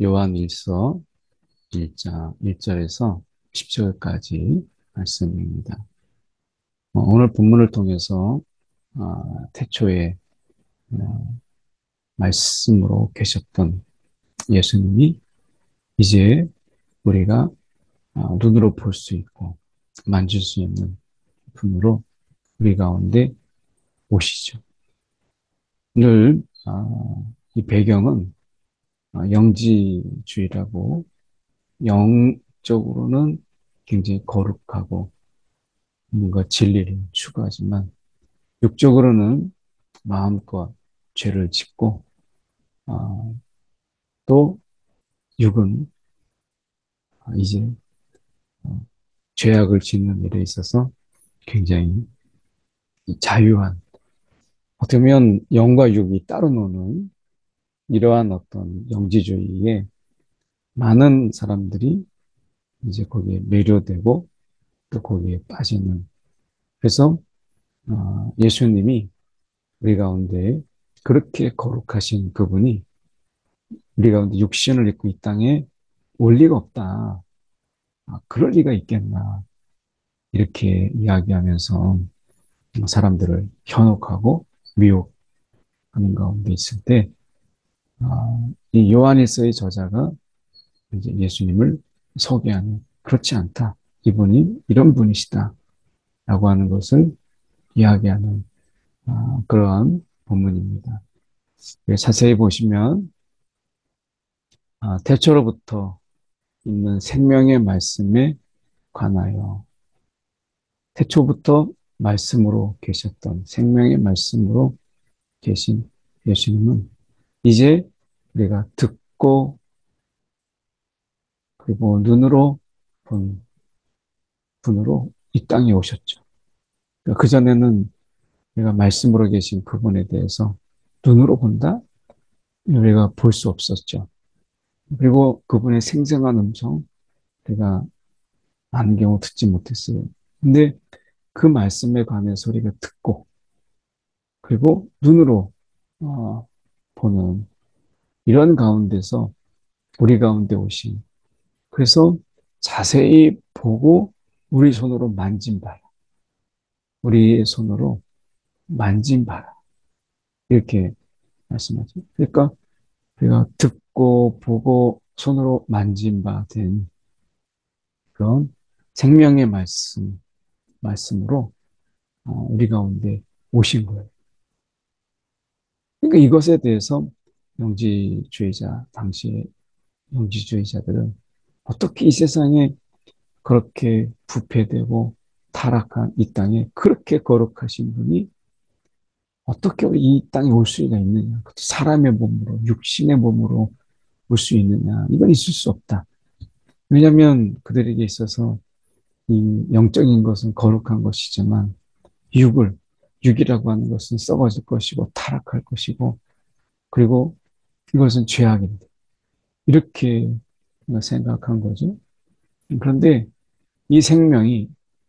요한일서 1장 1절에서 10절까지 말씀입니다. 오늘 본문을 통해서 태초에 말씀으로 계셨던 예수님이 이제 우리가 눈으로 볼 수 있고 만질 수 있는 분으로 우리 가운데 오시죠. 늘 이 배경은 영지주의라고, 영적으로는 굉장히 거룩하고 뭔가 진리를 추구하지만 육적으로는 마음껏 죄를 짓고, 아, 또 육은 이제 어, 죄악을 짓는 일에 있어서 굉장히 자유한, 어떻게 보면 영과 육이 따로 노는 이러한 어떤 영지주의에 많은 사람들이 이제 거기에 매료되고 또 거기에 빠지는. 그래서 예수님이 우리 가운데 그렇게 거룩하신 그분이 우리 가운데 육신을 입고 이 땅에 올 리가 없다. 그럴 리가 있겠나. 이렇게 이야기하면서 사람들을 현혹하고 미혹하는 가운데 있을 때, 이 요한일서의 저자가 이제 예수님을 소개하는, 그렇지 않다. 이분이 이런 분이시다. 라고 하는 것을 이야기하는 그러한 본문입니다. 자세히 보시면 태초로부터 있는 생명의 말씀에 관하여, 태초부터 말씀으로 계셨던 생명의 말씀으로 계신 예수님은 이제 우리가 듣고 그리고 눈으로 본 분으로 이 땅에 오셨죠. 그러니까 그전에는 우리가 말씀으로 계신 그분에 대해서 눈으로 본다? 우리가 볼 수 없었죠. 그리고 그분의 생생한 음성 우리가 많은 경우 듣지 못했어요. 근데 그 말씀에 관해서 우리가 듣고 그리고 눈으로 어, 보는 이런 가운데서 우리 가운데 오신, 그래서 자세히 보고 우리 손으로 만진 바라. 우리의 손으로 만진 바라. 이렇게 말씀하죠. 그러니까 우리가 듣고 보고 손으로 만진 바 된 그런 생명의 말씀으로 우리 가운데 오신 거예요. 그러니까 이것에 대해서 당시의 영지주의자들은 어떻게 이 세상에 그렇게 부패되고 타락한 이 땅에 그렇게 거룩하신 분이 어떻게 이 땅에 올 수가 있느냐. 사람의 몸으로, 육신의 몸으로 올 수 있느냐. 이건 있을 수 없다. 왜냐하면 그들에게 있어서 이 영적인 것은 거룩한 것이지만 육이라고 하는 것은 썩어질 것이고 타락할 것이고 그리고 이것은 죄악인데. 이렇게 생각한 거죠. 그런데 이 생명이,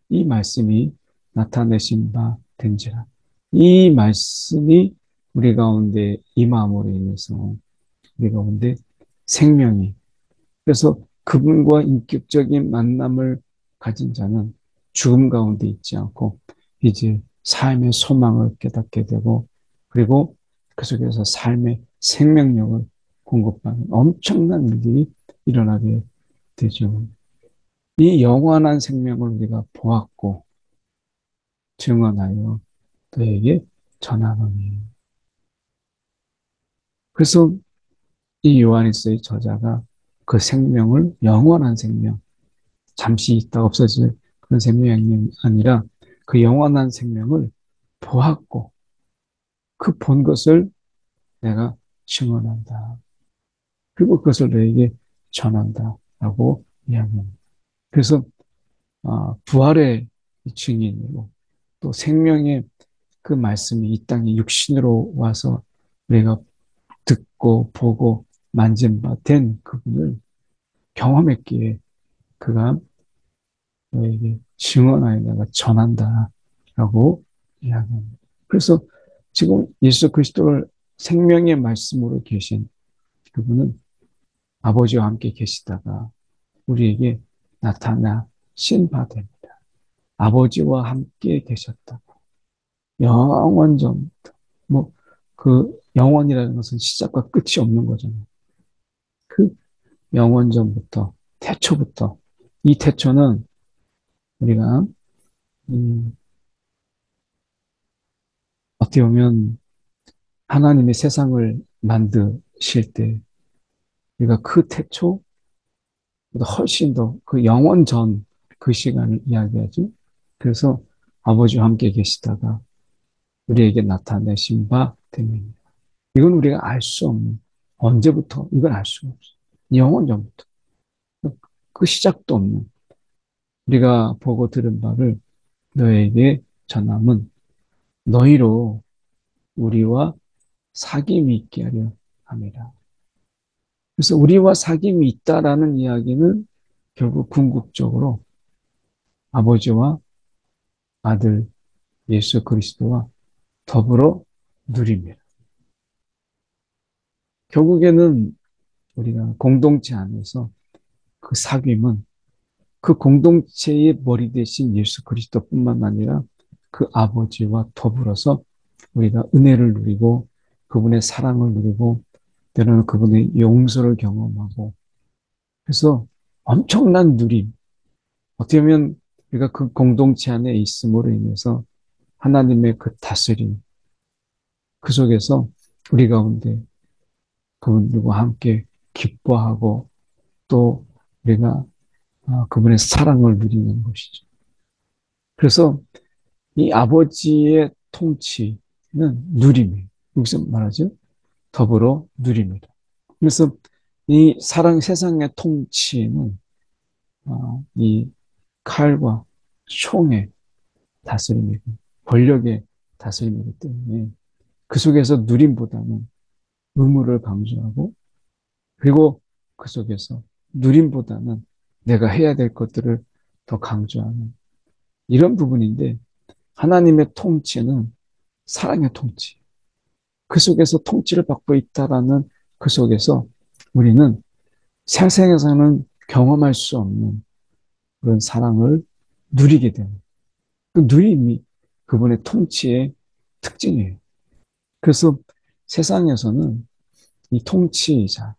이 말씀이 나타내신 바 된지라. 이 말씀이 우리 가운데 임함으로 인해서 우리 가운데 생명이, 그래서 그분과 인격적인 만남을 가진 자는 죽음 가운데 있지 않고 이제 삶의 소망을 깨닫게 되고 그리고 그 속에서 삶의 생명력을 공급하는 엄청난 일들이 일어나게 되죠. 이 영원한 생명을 우리가 보았고 증언하여 그에게 전하노니. 그래서 이 요한일서의 저자가 그 생명을, 영원한 생명, 잠시 있다 없어질 그런 생명이 아니라 그 영원한 생명을 보았고 그 본 것을 내가 증언한다. 그리고 그것을 너에게 전한다라고 이야기합니다. 그래서 부활의 증인이고 또 생명의 그 말씀이 이 땅에 육신으로 와서 내가 듣고 보고 만진 바 된 그분을 경험했기에 그가 너에게 증언하여 내가 전한다라고 이야기합니다. 그래서 지금 예수 그리스도를 생명의 말씀으로 계신 그분은 아버지와 함께 계시다가 우리에게 나타나신 바 됩니다. 아버지와 함께 계셨다. 영원전, 뭐, 그 영원이라는 것은 시작과 끝이 없는 거잖아요. 그 영원전부터, 태초부터, 이 태초는 우리가, 음, 어떻게 보면 하나님의 세상을 만드실 때, 우리가 그 태초, 훨씬 더 그 영원 전 그 시간을 이야기하죠. 그래서 아버지와 함께 계시다가 우리에게 나타내신 바 됩니다. 이건 우리가 알 수 없는, 언제부터, 이건 알 수가 없어요. 영원 전부터. 그 시작도 없는, 우리가 보고 들은 바를 너에게 전함은 너희로 우리와 사귐이 있게 하려 함이라. 그래서 우리와 사귐이 있다라는 이야기는 결국 궁극적으로 아버지와 아들 예수 그리스도와 더불어 누립니다. 결국에는 우리가 공동체 안에서 그 사귐은 그 공동체의 머리 대신 예수 그리스도뿐만 아니라 그 아버지와 더불어서 우리가 은혜를 누리고 그분의 사랑을 누리고 때로는 그분의 용서를 경험하고 그래서 엄청난 누림. 어떻게 보면 우리가 그 공동체 안에 있음으로 인해서 하나님의 그 다스림 그 속에서 우리 가운데 그분들과 함께 기뻐하고 또 우리가 그분의 사랑을 누리는 것이죠. 그래서 이 아버지의 통치는 누림이에요. 여기서 말하죠. 더불어 누립니다. 그래서 이 사랑 세상의 통치는 이 칼과 총의 다스림이고 권력의 다스림이기 때문에 그 속에서 누림보다는 의무를 강조하고 그리고 그 속에서 누림보다는 내가 해야 될 것들을 더 강조하는 이런 부분인데 하나님의 통치는 사랑의 통치. 그 속에서 통치를 받고 있다라는 그 속에서 우리는 세상에서는 경험할 수 없는 그런 사랑을 누리게 되는 그 누림이 그분의 통치의 특징이에요. 그래서 세상에서는 이 통치자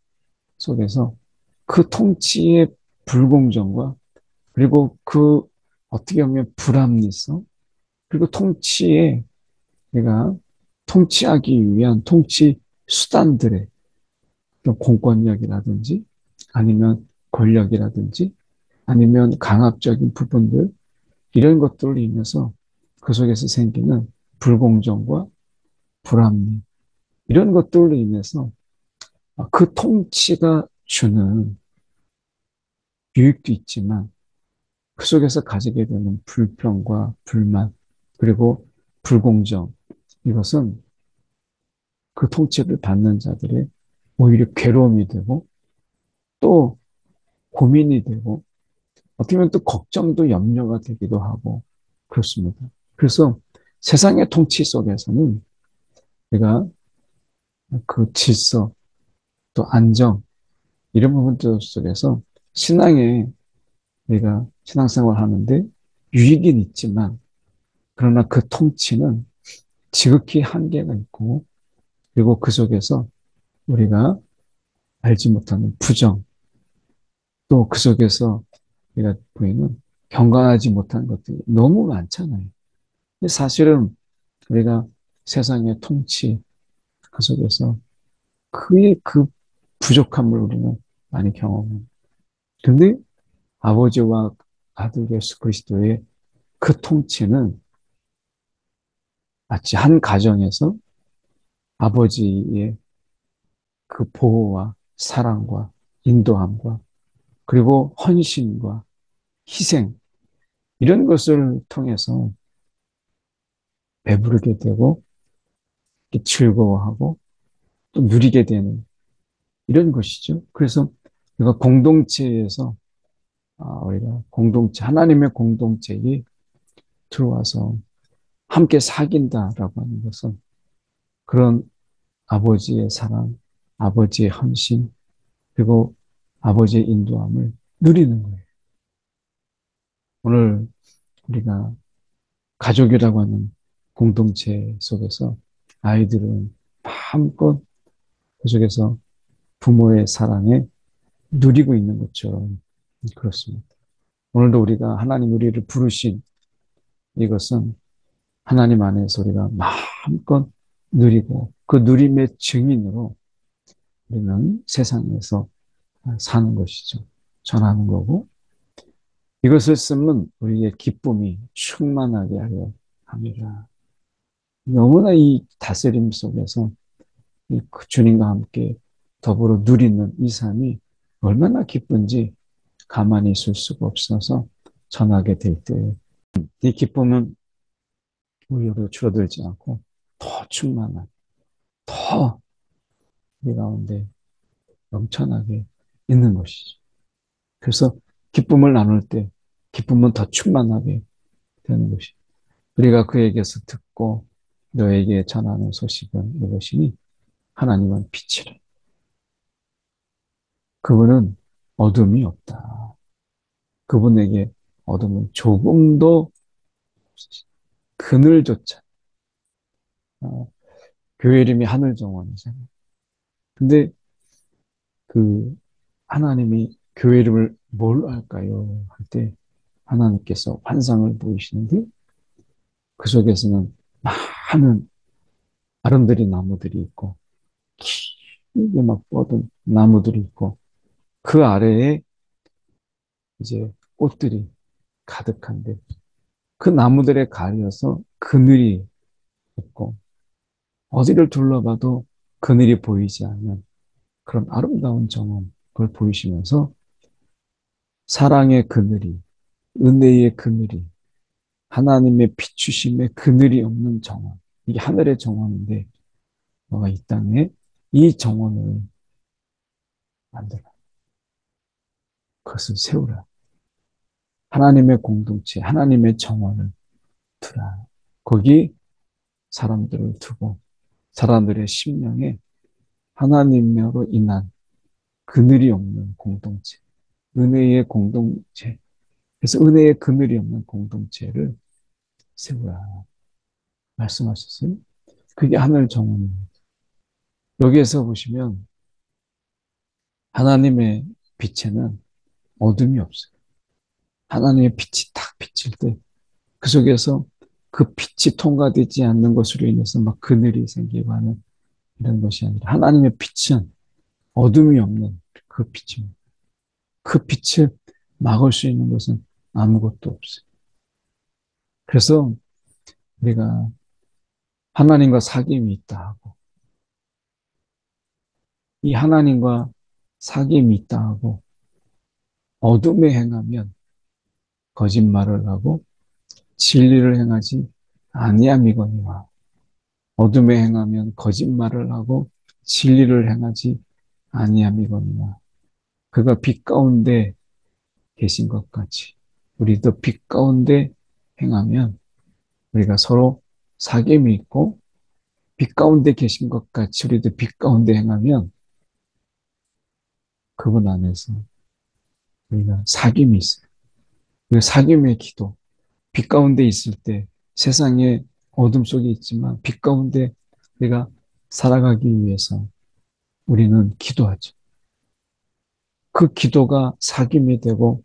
속에서 그 통치의 불공정과 그리고 그 어떻게 보면 불합리성 그리고 통치에 내가 통치하기 위한 통치 수단들의 공권력이라든지 아니면 권력이라든지 아니면 강압적인 부분들 이런 것들로 인해서 그 속에서 생기는 불공정과 불합리 이런 것들로 인해서 그 통치가 주는 유익도 있지만 그 속에서 가지게 되는 불평과 불만 그리고 불공정 이것은 그 통치를 받는 자들의 오히려 괴로움이 되고 또 고민이 되고 어떻게 보면 또 걱정도 염려가 되기도 하고 그렇습니다. 그래서 세상의 통치 속에서는 내가 그 질서 또 안정 이런 부분들 속에서 신앙에 내가 신앙생활 하는데 유익은 있지만 그러나 그 통치는 지극히 한계가 있고 그리고 그 속에서 우리가 알지 못하는 부정 또 그 속에서 우리가 보이는 경건하지 못한 것들이 너무 많잖아요. 근데 사실은 우리가 세상의 통치 그 속에서 그의 그 부족함을 우리는 많이 경험합니다. 근데 아버지와 아들 예수 그리스도의 그 통치는 마치 한 가정에서 아버지의 그 보호와 사랑과 인도함과 그리고 헌신과 희생 이런 것을 통해서 배부르게 되고 즐거워하고 또 누리게 되는 이런 것이죠. 그래서 우리가 공동체에서 우리가 공동체 하나님의 공동체에 들어와서 함께 사귄다라고 하는 것은 그런 아버지의 사랑, 아버지의 헌신, 그리고 아버지의 인도함을 누리는 거예요. 오늘 우리가 가족이라고 하는 공동체 속에서 아이들은 마음껏 그 속에서 부모의 사랑에 누리고 있는 것처럼 그렇습니다. 오늘도 우리가 하나님 우리를 부르신 이것은 하나님 안에서 우리가 마음껏 누리고 그 누림의 증인으로 우리는 세상에서 사는 것이죠. 전하는 거고 이것을 쓰면 우리의 기쁨이 충만하게 하려 합니다. 너무나 이 다스림 속에서 그 주님과 함께 더불어 누리는 이 삶이 얼마나 기쁜지 가만히 있을 수가 없어서 전하게 될 때 이 기쁨은 우리로 줄어들지 않고 더 충만한, 더 우리 가운데 넘쳐나게 있는 것이죠. 그래서 기쁨을 나눌 때 기쁨은 더 충만하게 되는 것이. 우리가 그에게서 듣고 너에게 전하는 소식은 이것이니 하나님은 빛이라. 그분은 어둠이 없다. 그분에게 어둠은 조금도 그늘조차. 어, 교회 이름이 하늘정원이잖아요. 근데 그 하나님이 교회 이름을 뭘로 할까요? 할 때 하나님께서 환상을 보이시는데 그 속에서는 많은 아름드리 나무들이 있고 길게 막 뻗은 나무들이 있고 그 아래에 이제 꽃들이 가득한데 그 나무들에 가려서 그늘이 있고 어디를 둘러봐도 그늘이 보이지 않는 그런 아름다운 정원 그걸 보이시면서 사랑의 그늘이 은혜의 그늘이 하나님의 비추심의 그늘이 없는 정원 이게 하늘의 정원인데 너가 이 땅에 이 정원을 만들어 그것을 세우라 하나님의 공동체 하나님의 정원을 두라 거기 사람들을 두고 사람들의 심령에 하나님으로 인한 그늘이 없는 공동체, 은혜의 공동체, 그래서 은혜의 그늘이 없는 공동체를 세우라 말씀하셨어요. 그게 하늘 정원입니다. 여기에서 보시면 하나님의 빛에는 어둠이 없어요. 하나님의 빛이 딱 비칠 때 그 속에서 그 빛이 통과되지 않는 것으로 인해서 막 그늘이 생기고 하는 이런 것이 아니라 하나님의 빛은 어둠이 없는 그 빛입니다. 그 빛을 막을 수 있는 것은 아무것도 없어요. 그래서 우리가 하나님과 사귐이 있다 하고 이 하나님과 사귐이 있다 하고 어둠에 행하면 거짓말을 하고 진리를 행하지 아니함이거니와 어둠에 행하면 거짓말을 하고 진리를 행하지 아니함이거니와 그가 빛 가운데 계신 것 같이 우리도 빛 가운데 행하면 우리가 서로 사귐이 있고 빛 가운데 계신 것 같이 우리도 빛 가운데 행하면 그분 안에서 우리가 사귐이 있어요. 그 사귐의 기도, 빛 가운데 있을 때 세상의 어둠 속에 있지만 빛 가운데 우리가 살아가기 위해서 우리는 기도하죠. 그 기도가 사귐이 되고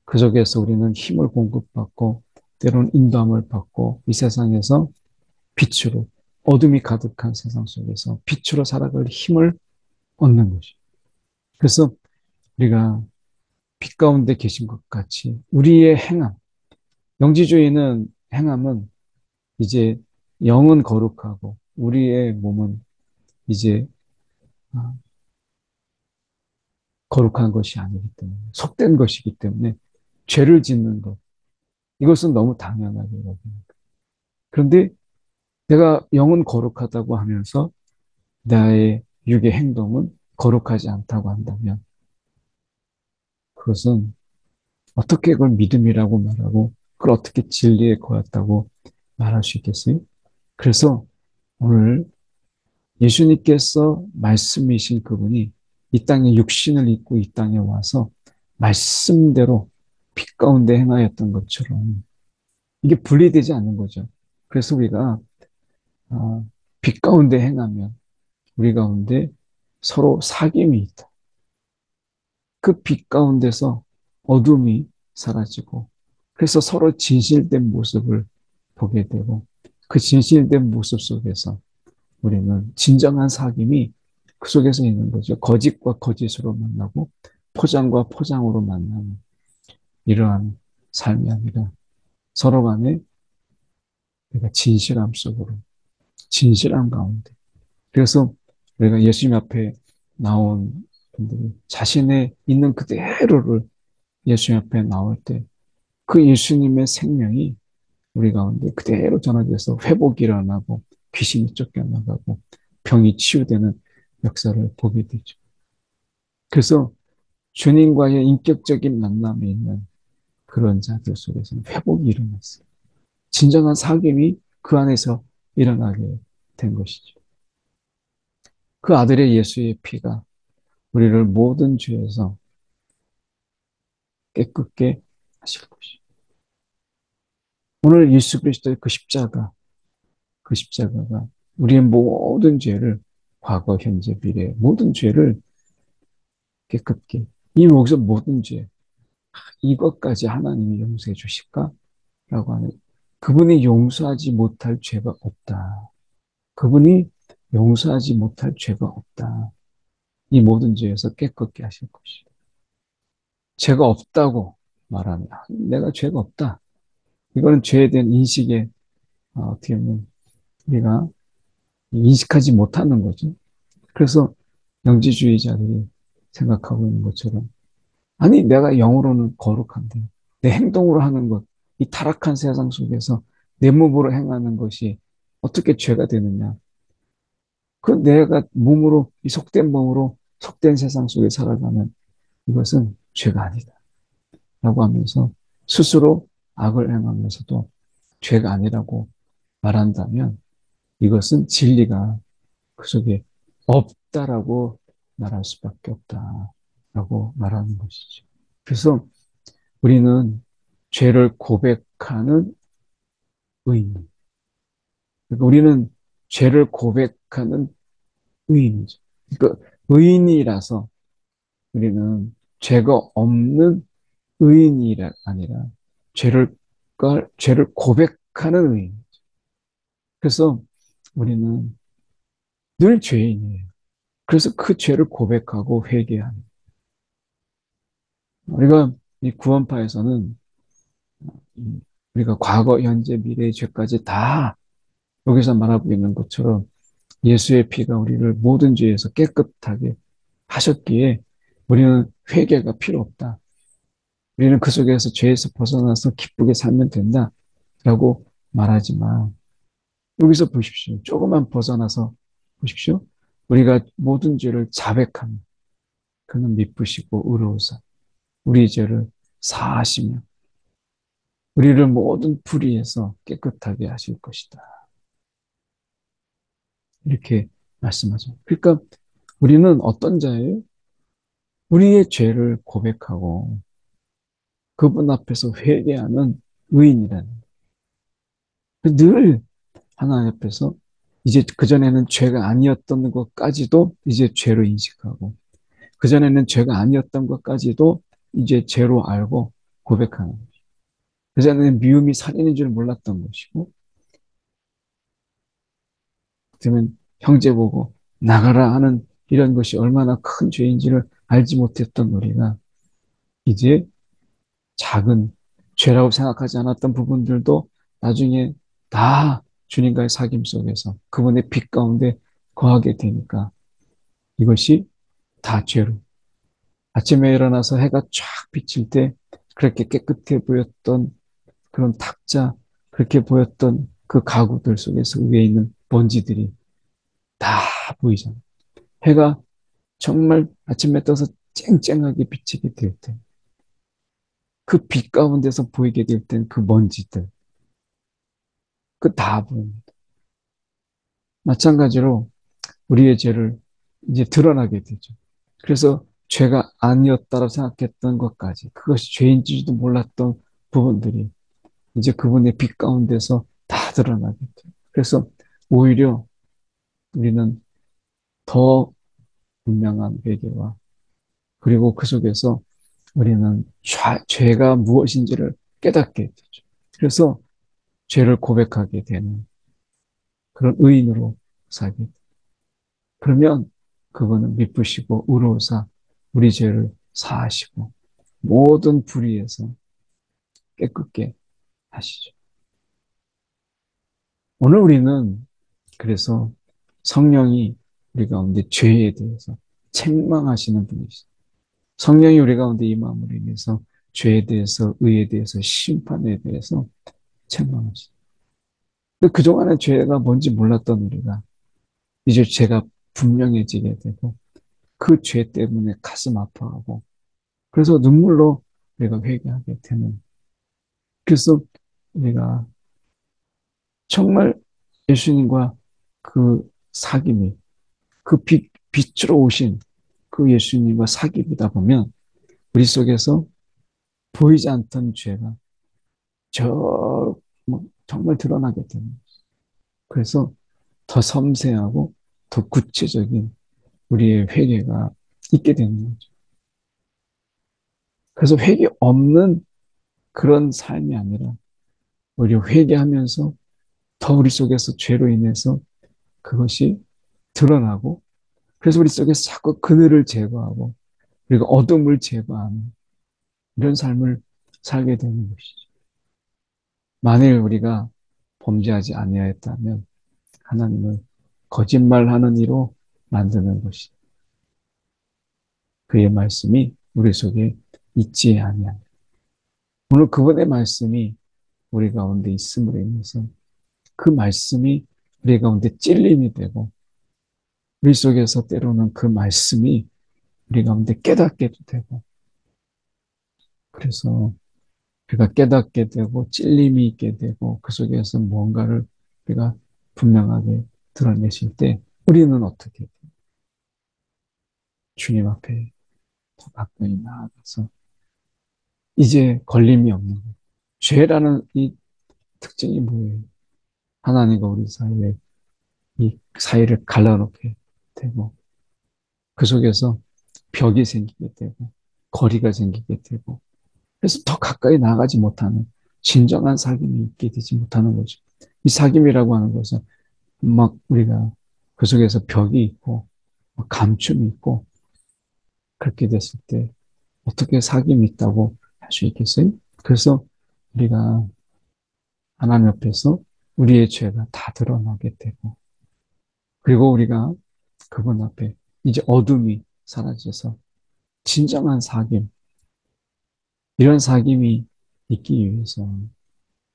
그 속에서 우리는 힘을 공급받고 때로는 인도함을 받고 이 세상에서 빛으로 어둠이 가득한 세상 속에서 빛으로 살아갈 힘을 얻는 것이죠. 그래서 우리가 빛 가운데 계신 것 같이 우리의 행함, 영지주의는 행함은 이제 영은 거룩하고 우리의 몸은 이제 거룩한 것이 아니기 때문에 속된 것이기 때문에 죄를 짓는 것 이것은 너무 당연하게 여깁니다. 그런데 내가 영은 거룩하다고 하면서 나의 육의 행동은 거룩하지 않다고 한다면 그것은 어떻게 그걸 믿음이라고 말하고 그걸 어떻게 진리에 거했다고 말할 수 있겠어요? 그래서 오늘 예수님께서 말씀이신 그분이 이 땅에 육신을 입고 이 땅에 와서 말씀대로 빛 가운데 행하였던 것처럼 이게 분리되지 않는 거죠. 그래서 우리가 아, 빛 가운데 행하면 우리 가운데 서로 사귐이 있다. 그 빛 가운데서 어둠이 사라지고 그래서 서로 진실된 모습을 보게 되고 그 진실된 모습 속에서 우리는 진정한 사귐이 그 속에서 있는 거죠. 거짓과 거짓으로 만나고 포장과 포장으로 만나는 이러한 삶이 아니라 서로 간에 우리가 진실함 속으로 진실함 가운데 그래서 우리가 예수님 앞에 나온 분들이 자신의 있는 그대로를 예수님 앞에 나올 때 그 예수님의 생명이 우리 가운데 그대로 전화돼서 회복이 일어나고 귀신이 쫓겨나가고 병이 치유되는 역사를 보게 되죠. 그래서 주님과의 인격적인 만남에 있는 그런 자들 속에서는 회복이 일어났어요. 진정한 사귐이 그 안에서 일어나게 된 것이죠. 그 아들의 예수의 피가 우리를 모든 죄에서 깨끗게 하실 것이죠. 오늘 예수 그리스도의 그 십자가가 우리의 모든 죄를 과거, 현재, 미래 모든 죄를 깨끗게 이 여기서 모든 죄 이것까지 하나님이 용서해 주실까? 라고 하는 그분이 용서하지 못할 죄가 없다. 그분이 용서하지 못할 죄가 없다. 이 모든 죄에서 깨끗게 하실 것이다. 죄가 없다고 말하면 내가 죄가 없다. 이거는 죄에 대한 인식에 어떻게 보면 우리가 인식하지 못하는 거죠. 그래서 영지주의자들이 생각하고 있는 것처럼 아니 내가 영으로는 거룩한데 내 행동으로 하는 것, 이 타락한 세상 속에서 내 몸으로 행하는 것이 어떻게 죄가 되느냐. 그 내가 몸으로 이 속된 몸으로 속된 세상 속에 살아가면 이것은 죄가 아니다. 라고 하면서 스스로 악을 행하면서도 죄가 아니라고 말한다면 이것은 진리가 그 속에 없다라고 말할 수밖에 없다라고 말하는 것이죠. 그래서 우리는 죄를 고백하는 의인. 그러니까 우리는 죄를 고백하는 의인이죠. 그러니까 의인이라서 우리는 죄가 없는 의인이 아니라 죄를 고백하는 의인. 그래서 우리는 늘 죄인이에요. 그래서 그 죄를 고백하고 회개하는. 우리가 이 구원파에서는 우리가 과거, 현재, 미래의 죄까지 다 여기서 말하고 있는 것처럼 예수의 피가 우리를 모든 죄에서 깨끗하게 하셨기에 우리는 회개가 필요 없다. 우리는 그 속에서 죄에서 벗어나서 기쁘게 살면 된다라고 말하지만 여기서 보십시오. 조금만 벗어나서 보십시오. 우리가 모든 죄를 자백하며 그는 미쁘시고 의로우사 우리 죄를 사하시며 우리를 모든 불의에서 깨끗하게 하실 것이다. 이렇게 말씀하죠. 그러니까 우리는 어떤 자예요? 우리의 죄를 고백하고 그분 앞에서 회개하는 의인이라는 늘 하나님 앞에서 이제 그전에는 죄가 아니었던 것까지도 이제 죄로 인식하고 그전에는 죄가 아니었던 것까지도 이제 죄로 알고 고백하는 거죠. 그전에는 미움이 살인인 줄 몰랐던 것이고 그러면 형제 보고 나가라 하는 이런 것이 얼마나 큰 죄인지를 알지 못했던 우리가 이제 작은 죄라고 생각하지 않았던 부분들도 나중에 다 주님과의 사귐 속에서 그분의 빛 가운데 거하게 되니까 이것이 다 죄로. 아침에 일어나서 해가 쫙 비칠 때 그렇게 깨끗해 보였던 그런 탁자, 그렇게 보였던 그 가구들 속에서 위에 있는 먼지들이 다 보이잖아요. 해가 정말 아침에 떠서 쨍쨍하게 비치게 될 때, 그 빛 가운데서 보이게 될 땐 그 먼지들, 그 다 보입니다. 마찬가지로 우리의 죄를 이제 드러나게 되죠. 그래서 죄가 아니었다고 생각했던 것까지, 그것이 죄인지도 몰랐던 부분들이 이제 그분의 빛 가운데서 다 드러나게 돼요. 그래서 오히려 우리는 더 분명한 회개와, 그리고 그 속에서 우리는 죄가 무엇인지를 깨닫게 되죠. 그래서 죄를 고백하게 되는 그런 의인으로 살게 돼요. 그러면 그분은 미쁘시고 의로우사 우리 죄를 사하시고 모든 불의에서 깨끗게 하시죠. 오늘 우리는 그래서 성령이 우리 가운데 죄에 대해서 책망하시는 분이시죠. 성령이 우리 가운데 임함으로 인해서 죄에 대해서, 의에 대해서, 심판에 대해서 책망하시죠. 근데 그동안의 죄가 뭔지 몰랐던 우리가 이제 죄가 분명해지게 되고 그 죄 때문에 가슴 아파하고 그래서 눈물로 우리가 회개하게 되는, 그래서 우리가 정말 예수님과 그 사귐이, 그 빛으로 오신 그 예수님과 사귐이다 보면 우리 속에서 보이지 않던 죄가 뭐 정말 드러나게 되는 거예요. 그래서 더 섬세하고 더 구체적인 우리의 회개가 있게 되는 거죠. 그래서 회개 없는 그런 삶이 아니라 오히려 회개하면서 더 우리 속에서 죄로 인해서 그것이 드러나고, 그래서 우리 속에서 자꾸 그늘을 제거하고 그리고 어둠을 제거하는 이런 삶을 살게 되는 것이죠. 만일 우리가 범죄하지 아니하였다면 하나님을 거짓말하는 이로 만드는 것이, 그의 말씀이 우리 속에 있지 아니하니, 오늘 그분의 말씀이 우리 가운데 있음으로 인해서 그 말씀이 우리 가운데 찔림이 되고 우리 속에서 때로는 그 말씀이 우리 가운데 깨닫게도 되고, 그래서 우리가 깨닫게 되고 찔림이 있게 되고 그 속에서 뭔가를 우리가 분명하게 드러내실 때 우리는 어떻게 주님 앞에 더 가까이 나아가서 이제 걸림이 없는 거예요. 죄라는 이 특징이 뭐예요? 하나님과 우리 사이에 이 사이를 갈라놓게 되고 그 속에서 벽이 생기게 되고 거리가 생기게 되고 그래서 더 가까이 나가지 못하는 진정한 사귐이 있게 되지 못하는 거죠. 이 사귐이라고 하는 것은 막 우리가 그 속에서 벽이 있고 감춤이 있고 그렇게 됐을 때 어떻게 사귐이 있다고 할 수 있겠어요? 그래서 우리가 하나님 앞에서 우리의 죄가 다 드러나게 되고 그리고 우리가 그분 앞에 이제 어둠이 사라져서 진정한 사귐, 이런 사귐이 있기 위해서,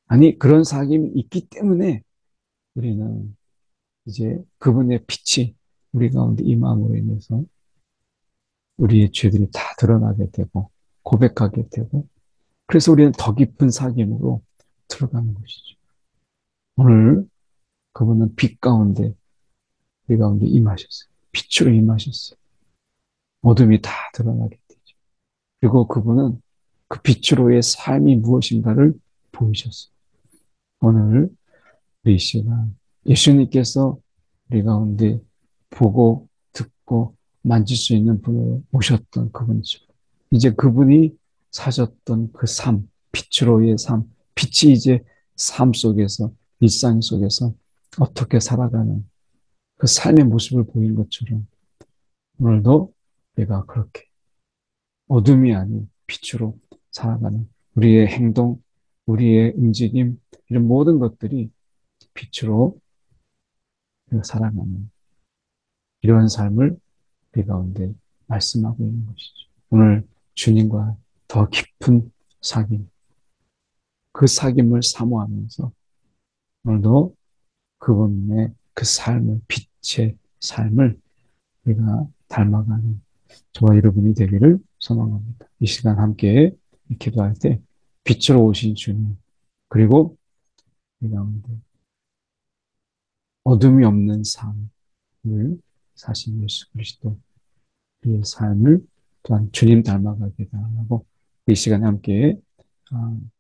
아니 그런 사귐이 있기 때문에 우리는 이제 그분의 빛이 우리 가운데 임함으로 인해서 우리의 죄들이 다 드러나게 되고 고백하게 되고 그래서 우리는 더 깊은 사귐으로 들어가는 것이죠. 오늘 그분은 빛 가운데 우리 가운데 임하셨어요. 빛으로 임하셨어요. 어둠이 다 드러나게 되죠. 그리고 그분은 그 빛으로의 삶이 무엇인가를 보이셨어요. 오늘 우리 시간 예수님께서 우리 가운데 보고 듣고 만질 수 있는 분으로 오셨던 그분이죠. 이제 그분이 사셨던 그 삶, 빛으로의 삶, 빛이 이제 삶 속에서, 일상 속에서 어떻게 살아가는 그 삶의 모습을 보인 것처럼 오늘도 내가 그렇게 어둠이 아닌 빛으로 살아가는 우리의 행동, 우리의 움직임, 이런 모든 것들이 빛으로 살아가는 이러한 삶을 우리 가운데 말씀하고 있는 것이죠. 오늘 주님과 더 깊은 사귐, 그 사귐을 사모하면서 오늘도 그분의 그 삶을, 빛의 삶을 우리가 닮아가는 저와 여러분이 되기를 소망합니다. 이 시간 함께 기도할 때 빛으로 오신 주님, 그리고 우리 가운데 어둠이 없는 삶을 사신 예수 그리스도, 우리의 삶을 또한 주님 닮아가게 달라고 이 시간에 함께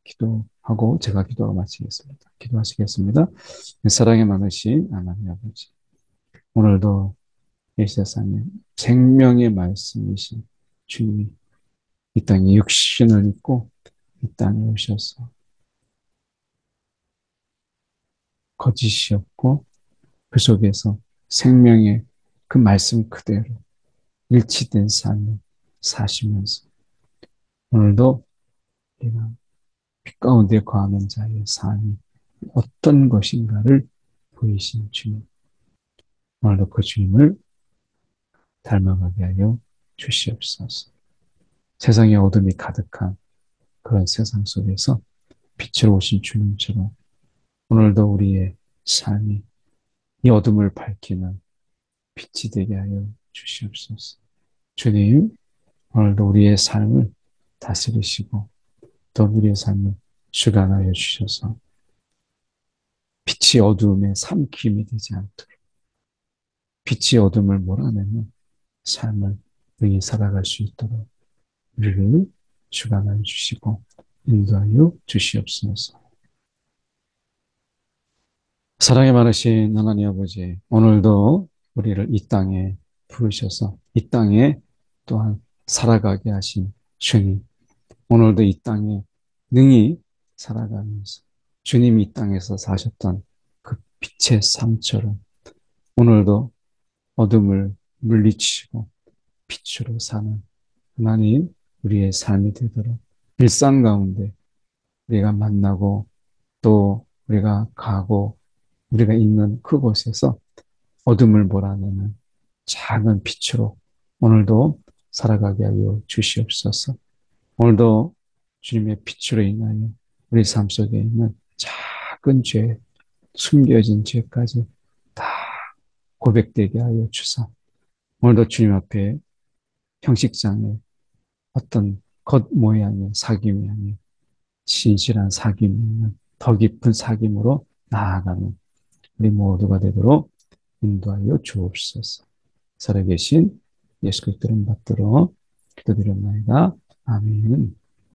기도하고 제가 기도하고 마치겠습니다. 기도하시겠습니다. 사랑이 많으신 하나님 아버지, 오늘도 이 세상에 생명의 말씀이신 주님이 이 땅에 육신을 입고 이 땅에 오셔서 거짓이 없고 그 속에서 생명의 그 말씀 그대로 일치된 삶을 사시면서 오늘도 우리가 빛 가운데 거하는 자의 삶이 어떤 것인가를 보이신 주님, 오늘도 그 주님을 닮아가게 하여 주시옵소서. 세상에 어둠이 가득한 그런 세상 속에서 빛으로 오신 주님처럼 오늘도 우리의 삶이 이 어둠을 밝히는 빛이 되게 하여 주시옵소서. 주님, 오늘도 우리의 삶을 다스리시고 또 우리의 삶을 주관하여 주셔서 빛이 어두움에 삼킴이 되지 않도록 빛이 어둠을 몰아내는 삶을 능히 살아갈 수 있도록 우리를 주관하여 주시고 인도하여 주시옵소서. 사랑이 많으신 하나님 아버지, 오늘도 우리를 이 땅에 부르셔서 이 땅에 또한 살아가게 하신 주님, 오늘도 이 땅에 능히 살아가면서 주님이 이 땅에서 사셨던 그 빛의 삶처럼 오늘도 어둠을 물리치고 빛으로 사는 하나님, 우리의 삶이 되도록 일상 가운데 우리가 만나고 또 우리가 가고 우리가 있는 그곳에서 어둠을 몰아내는 작은 빛으로 오늘도 살아가게 하여 주시옵소서. 오늘도 주님의 빛으로 인하여 우리 삶 속에 있는 작은 죄, 숨겨진 죄까지 다 고백되게 하여 주사. 오늘도 주님 앞에 형식장에 어떤 겉모양의 사귐이 아닌 진실한 사귐이 있는 더 깊은 사귐으로 나아가는 우리 모두가 되도록 인도하여 주옵소서. 살아계신 예수 그리스도를 받들어 기도드렸나이다. 아멘.